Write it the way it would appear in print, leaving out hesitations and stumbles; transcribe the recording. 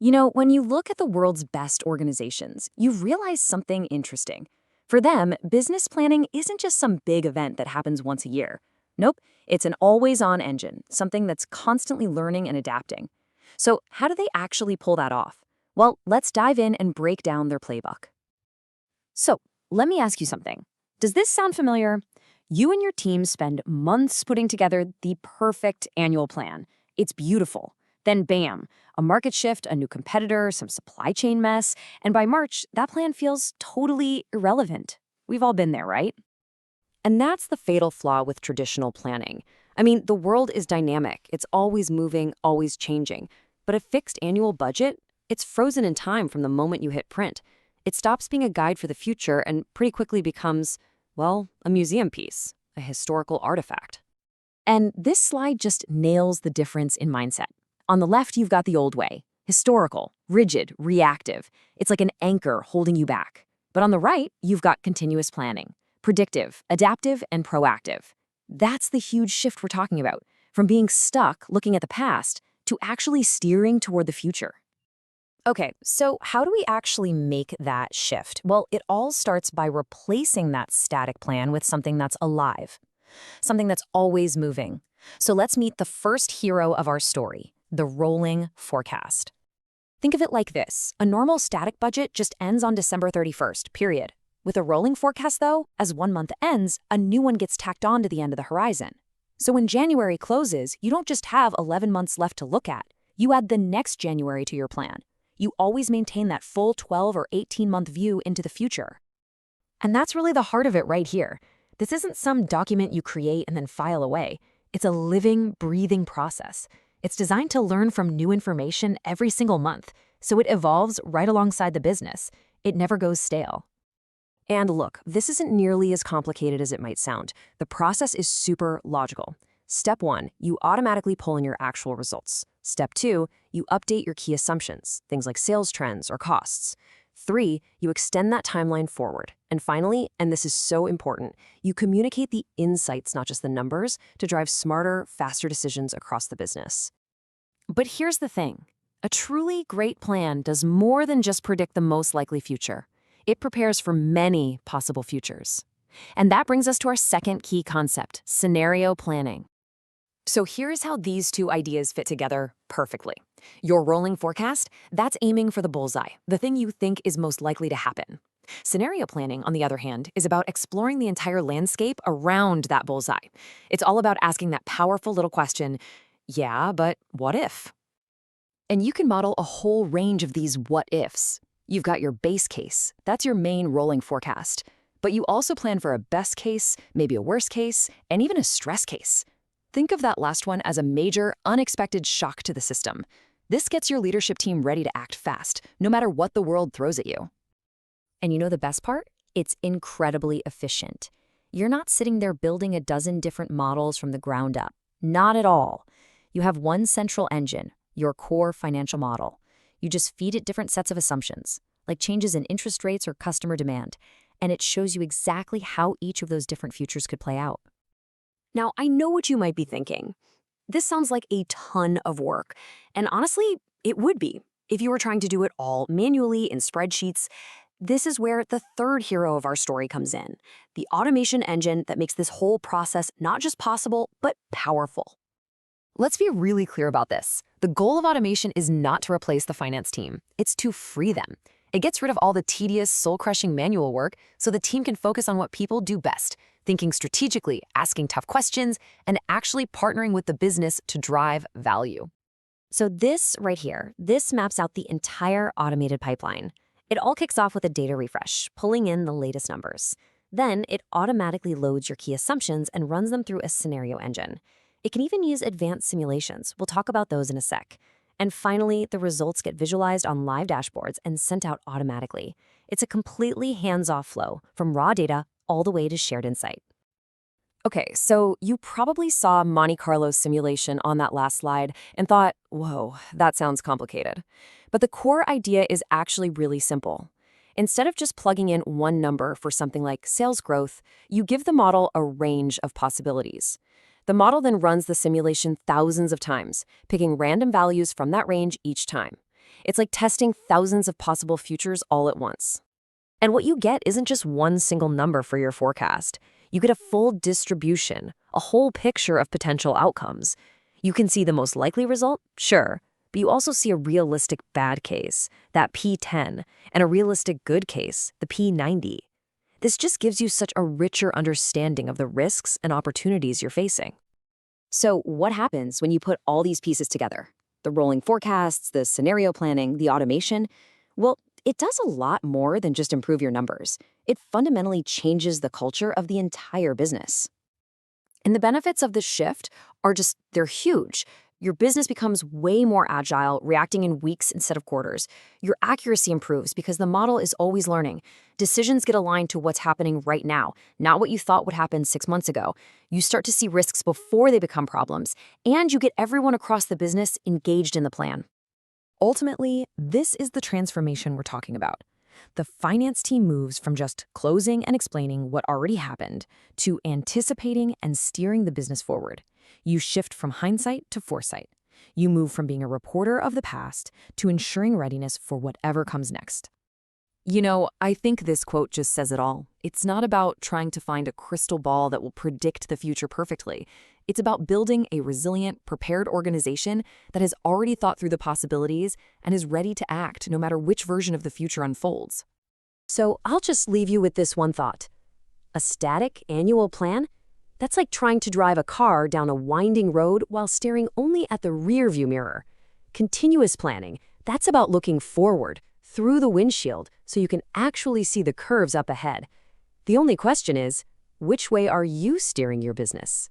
When you look at the world's best organizations, you realize something interesting. For them, business planning isn't just some big event that happens once a year. Nope, it's an always-on engine, something that's constantly learning and adapting. So how do they actually pull that off? Well, let's dive in and break down their playbook. So, let me ask you something. Does this sound familiar? You and your team spend months putting together the perfect annual plan. It's beautiful. Then bam, a market shift, a new competitor, some supply chain mess, and by March, that plan feels totally irrelevant. We've all been there, right? And that's the fatal flaw with traditional planning. I mean, the world is dynamic. It's always moving, always changing. But a fixed annual budget, it's frozen in time from the moment you hit print. It stops being a guide for the future and pretty quickly becomes, well, a museum piece, a historical artifact. And this slide just nails the difference in mindset. On the left, you've got the old way, historical, rigid, reactive. It's like an anchor holding you back. But on the right, you've got continuous planning, predictive, adaptive, and proactive. That's the huge shift we're talking about, from being stuck looking at the past to actually steering toward the future. Okay, so how do we actually make that shift? Well, it all starts by replacing that static plan with something that's alive, something that's always moving. So let's meet the first hero of our story, the rolling forecast. Think of it like this. A normal static budget just ends on December 31st, period. With a rolling forecast, though, as one month ends, a new one gets tacked on to the end of the horizon. So when January closes, you don't just have 11 months left to look at. You add the next January to your plan. You always maintain that full 12 or 18-month view into the future. And that's really the heart of it right here. This isn't some document you create and then file away. It's a living, breathing process. It's designed to learn from new information every single month, so it evolves right alongside the business. It never goes stale. And look, this isn't nearly as complicated as it might sound. The process is super logical. Step 1, you automatically pull in your actual results. Step 2, you update your key assumptions, things like sales trends or costs. 3, you extend that timeline forward. And finally, and this is so important, you communicate the insights, not just the numbers, to drive smarter, faster decisions across the business. But here's the thing. A truly great plan does more than just predict the most likely future. It prepares for many possible futures. And that brings us to our second key concept, scenario planning. So here's how these two ideas fit together perfectly. Your rolling forecast, that's aiming for the bullseye, the thing you think is most likely to happen. Scenario planning, on the other hand, is about exploring the entire landscape around that bullseye. It's all about asking that powerful little question, yeah, but what if? And you can model a whole range of these what ifs. You've got your base case, that's your main rolling forecast. But you also plan for a best case, maybe a worst case, and even a stress case. Think of that last one as a major, unexpected shock to the system. This gets your leadership team ready to act fast, no matter what the world throws at you. And you know the best part? It's incredibly efficient. You're not sitting there building a dozen different models from the ground up. Not at all. You have one central engine, your core financial model. You just feed it different sets of assumptions, like changes in interest rates or customer demand, and it shows you exactly how each of those different futures could play out. Now, I know what you might be thinking. This sounds like a ton of work, and honestly, it would be if you were trying to do it all manually in spreadsheets. This is where the third hero of our story comes in, the automation engine that makes this whole process not just possible, but powerful. Let's be really clear about this. The goal of automation is not to replace the finance team. It's to free them. It gets rid of all the tedious, soul-crushing manual work so the team can focus on what people do best, thinking strategically, asking tough questions, and actually partnering with the business to drive value. So this right here, this maps out the entire automated pipeline. It all kicks off with a data refresh, pulling in the latest numbers. Then it automatically loads your key assumptions and runs them through a scenario engine. It can even use advanced simulations. We'll talk about those in a sec. And finally, the results get visualized on live dashboards and sent out automatically. It's a completely hands-off flow, from raw data all the way to shared insight. Okay, so you probably saw Monte Carlo simulation on that last slide and thought, whoa, that sounds complicated. But the core idea is actually really simple. Instead of just plugging in one number for something like sales growth, you give the model a range of possibilities. The model then runs the simulation thousands of times, picking random values from that range each time. It's like testing thousands of possible futures all at once. And what you get isn't just one single number for your forecast. You get a full distribution, a whole picture of potential outcomes. You can see the most likely result, sure, but you also see a realistic bad case, that P10, and a realistic good case, the P90. This just gives you such a richer understanding of the risks and opportunities you're facing. So what happens when you put all these pieces together? The rolling forecasts, the scenario planning, the automation? Well, it does a lot more than just improve your numbers. It fundamentally changes the culture of the entire business. And the benefits of this shift they're huge. Your business becomes way more agile, reacting in weeks instead of quarters. Your accuracy improves because the model is always learning. Decisions get aligned to what's happening right now, not what you thought would happen 6 months ago. You start to see risks before they become problems, and you get everyone across the business engaged in the plan. Ultimately, this is the transformation we're talking about. The finance team moves from just closing and explaining what already happened to anticipating and steering the business forward. You shift from hindsight to foresight. You move from being a reporter of the past to ensuring readiness for whatever comes next. I think this quote just says it all. It's not about trying to find a crystal ball that will predict the future perfectly. It's about building a resilient, prepared organization that has already thought through the possibilities and is ready to act no matter which version of the future unfolds. So I'll just leave you with this one thought. A static annual plan? That's like trying to drive a car down a winding road while staring only at the rearview mirror. Continuous planning, that's about looking forward, through the windshield, so you can actually see the curves up ahead. The only question is, which way are you steering your business?